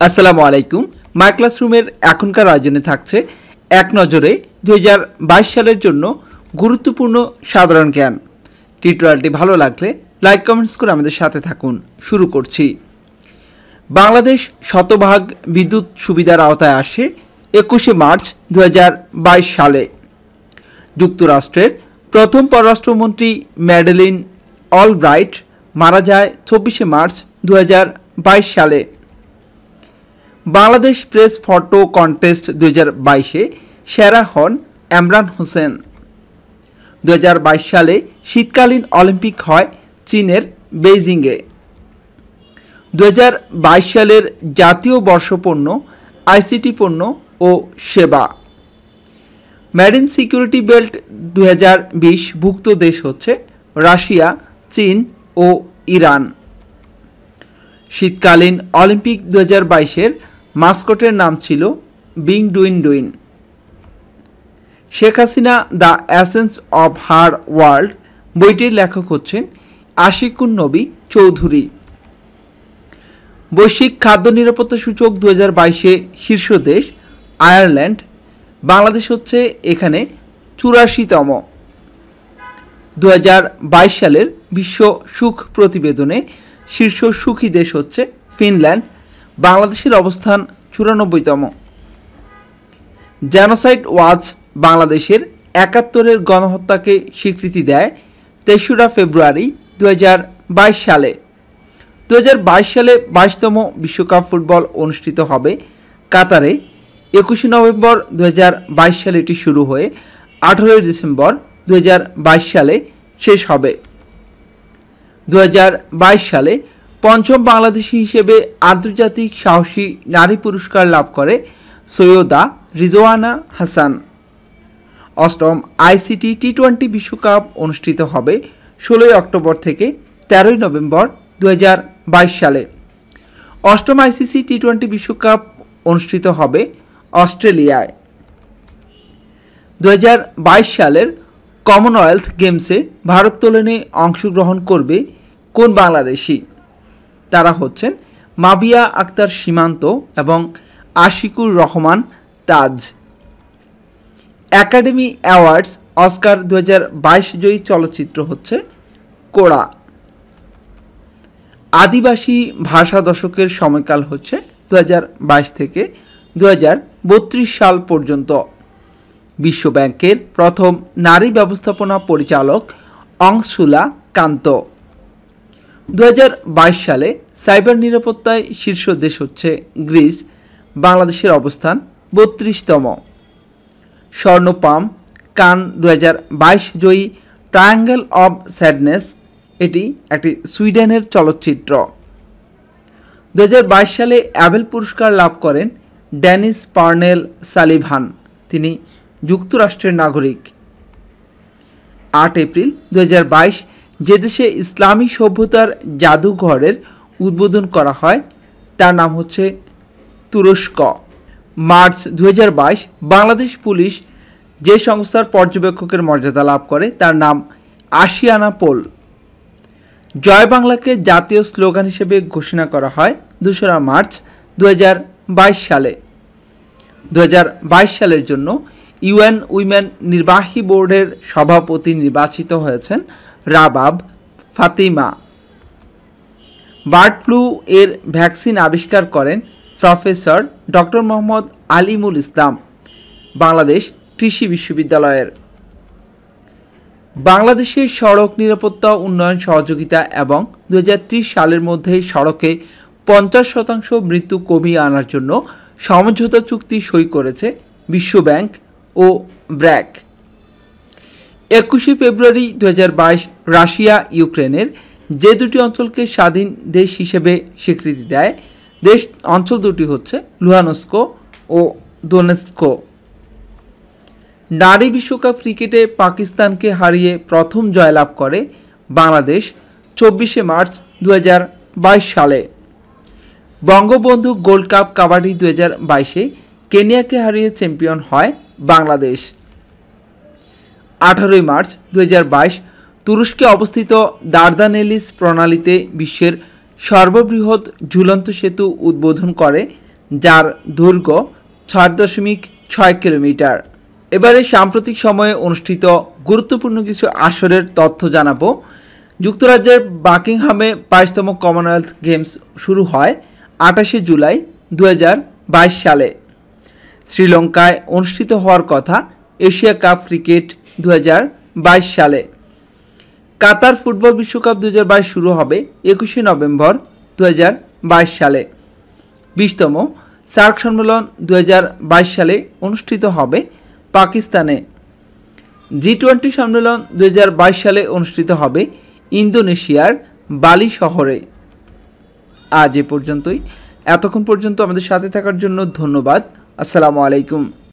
আসসালামু আলাইকুম। মাই ক্লাসরুমের এখনকার আয়োজনে থাকছে এক নজরে 2022 সালের জন্য গুরুত্বপূর্ণ সাধারণ জ্ঞান। টিউটোরিয়ালটি ভালো লাগলে লাইক কমেন্টস করে আমাদের সাথে থাকুন। শুরু করছি। বাংলাদেশ শতভাগ বিদ্যুৎ সুবিধার আওতায় আসে 21শে মার্চ 2022 সালে। যুক্তরাষ্ট্রের প্রথম পররাষ্ট্রমন্ত্রী ম্যাডেলিন অলব্রাইট মারা যায় 24শে মার্চ 2022 সালে। বাংলাদেশ প্রেস ফটো কন্টেস্ট 2022-এ সেরা হন এমরান হোসেন। 2022 সালে শীতকালীন অলিম্পিক হয় চীনের বেইজিংয়ে। 2022 সালের জাতীয় বর্ষপণ্য আইসিটি পণ্য ও সেবা। মেরিন সিকিউরিটি বেল্ট 2020 ভুক্ত দেশ হচ্ছে রাশিয়া, চীন ও ইরান। শীতকালীন অলিম্পিক 2022-এর মাস্কটের নাম ছিল being ডুইন ডুইন। Sheikh Hasina the essence of her world বইটির লেখক হচ্ছেন আশিকুন নবী চৌধুরী। বৈশ্বিক খাদ্য নিরাপত্তা সূচক 2022-এ শীর্ষ দেশ আয়ারল্যান্ড। বাংলাদেশ হচ্ছে এখানে 84তম। 2022 সালের বিশ্ব সুখ প্রতিবেদনে শীর্ষ সুখী দেশ হচ্ছে ফিনল্যান্ড। বাংলাদেশের অবস্থান 94তম। জেনোসাইড ওয়াচ বাংলাদেশের 71-এর গণহত্যাকে স্বীকৃতি দেয় 23 ফেব্রুয়ারি 2022 সালে। 2022 সালে 22তম বিশ্বকাপ ফুটবল অনুষ্ঠিত হবে কাতারে। 21 নভেম্বর 2022 সালে এটি শুরু হয়ে 18 ডিসেম্বর 2022 সালে শেষ হবে। 2022 সালে পঞ্চম বাংলাদেশি হিসেবে আন্তর্জাতিক সাহসী নারী পুরস্কার লাভ করে সৈয়দা রিজওয়ানা হাসান। অষ্টম আইসিটি টি-20 বিশ্বকাপ অনুষ্ঠিত হবে 16 অক্টোবর থেকে 13 নভেম্বর 2022 সালে। অষ্টম আইসিসি টি-20 বিশ্বকাপ অনুষ্ঠিত হবে অস্ট্রেলিয়ায়। 2022 সালের কমনওয়েলথ গেমসে ভারোত্তোলনে অংশগ্রহণ করবে কোন বাংলাদেশি? তারা হচ্ছেন মাবিয়া আক্তার সীমান্ত এবং আশিকুর রহমান তাজ। একাডেমি অ্যাওয়ার্ডস অস্কার 2022 জয়ী চলচ্চিত্র হচ্ছে কোড়া। আদিবাসী ভাষা দশকের সময়কাল হচ্ছে 2022 থেকে 2032 সাল পর্যন্ত। বিশ্বব্যাংকের প্রথম নারী ব্যবস্থাপনা পরিচালক অংশুলা কান্ত। 2022 সালে সাইবার নিরাপত্তায় শীর্ষ দেশ হচ্ছে গ্রিস। বাংলাদেশের অবস্থান 32তম। স্বর্ণপাম কান 2022 জয়ী ট্রায়াঙ্গেল অব স্যাডনেস এটি একটি সুইডেনের চলচ্চিত্র। 2022 সালে অ্যাবেল পুরস্কার লাভ করেন ড্যানিস পার্নেল সালিভান। তিনি যুক্তরাষ্ট্রের নাগরিক। 8 এপ্রিল 2022 যে দেশে ইসলামী সভ্যতার জাদুঘরের উদ্বোধন করা হয় তার নাম হচ্ছে তুরস্ক। মার্চ 2022 বাংলাদেশ পুলিশ যে সংস্থার পর্যবেক্ষকের মর্যাদা লাভ করে তার নাম আশিয়ানা পোল। জয় বাংলাকে জাতীয় স্লোগান হিসেবে ঘোষণা করা হয় 2রা মার্চ 2022 সালে। 2022 সালের জন্য ইউএন উইমেন নির্বাহী বোর্ডের সভাপতি নির্বাচিত হয়েছেন রাবাব ফাতিমা। বার্ড ফ্লু এর ভ্যাকসিন আবিষ্কার করেন প্রফেসর ডক্টর মোহাম্মদ আলিমুল ইসলাম, বাংলাদেশ কৃষি বিশ্ববিদ্যালয়ের। বাংলাদেশের সড়ক নিরাপত্তা উন্নয়ন সহযোগিতা এবং 2030 সালের মধ্যে সড়কে 50% মৃত্যু কমিয়ে আনার জন্য সমঝোতা চুক্তি সই করেছে বিশ্বব্যাংক ও ব্র্যাক। 21 ফেব্রুয়ারি 2022 রাশিয়া ইউক্রেনের যে দুটি অঞ্চলকে স্বাধীন দেশ হিসেবে স্বীকৃতি দেয় অঞ্চল দুটি হচ্ছে লুহানস্ক ও দোনেৎস্ক। নারী বিশ্বকাপ ক্রিকেটে পাকিস্তানকে হারিয়ে প্রথম জয়লাভ করে বাংলাদেশ 24 মার্চ 2022 সালে। বঙ্গবন্ধু গোল্ড কাপ কাবাডি 2022-এ কেনিয়াকে হারিয়ে চ্যাম্পিয়ন হয় বাংলাদেশ। 18 মার্চ 2022 তুরস্কে অবস্থিত দারদানেলিস প্রণালীতে বিশ্বের সর্ববৃহৎ ঝুলন্ত সেতু উদ্বোধন করে যার দৈর্ঘ্য 6.6 কিলোমিটার। এবারে সাম্প্রতিক সময়ে অনুষ্ঠিত গুরুত্বপূর্ণ কিছু আসরের তথ্য জানাবো। যুক্তরাজ্যের বাকিংহামে 22তম কমনওয়েলথ গেমস শুরু হয় 28শে জুলাই 2022 সালে। শ্রীলঙ্কায় অনুষ্ঠিত হওয়ার কথা এশিয়া কাপ ক্রিকেট 2022 সালে। কাতার ফুটবল বিশ্বকাপ 2022 শুরু হবে 21শে নভেম্বর 2022 সালে। 20তম সার্ক সম্মেলন 2022 সালে অনুষ্ঠিত হবে পাকিস্তানে। G20 সম্মেলন 2022 সালে অনুষ্ঠিত হবে ইন্দোনেশিয়ার বালি শহরে। আজ এ পর্যন্তই। এতক্ষণ পর্যন্ত আমাদের সাথে থাকার জন্য ধন্যবাদ। আসসালামু আলাইকুম।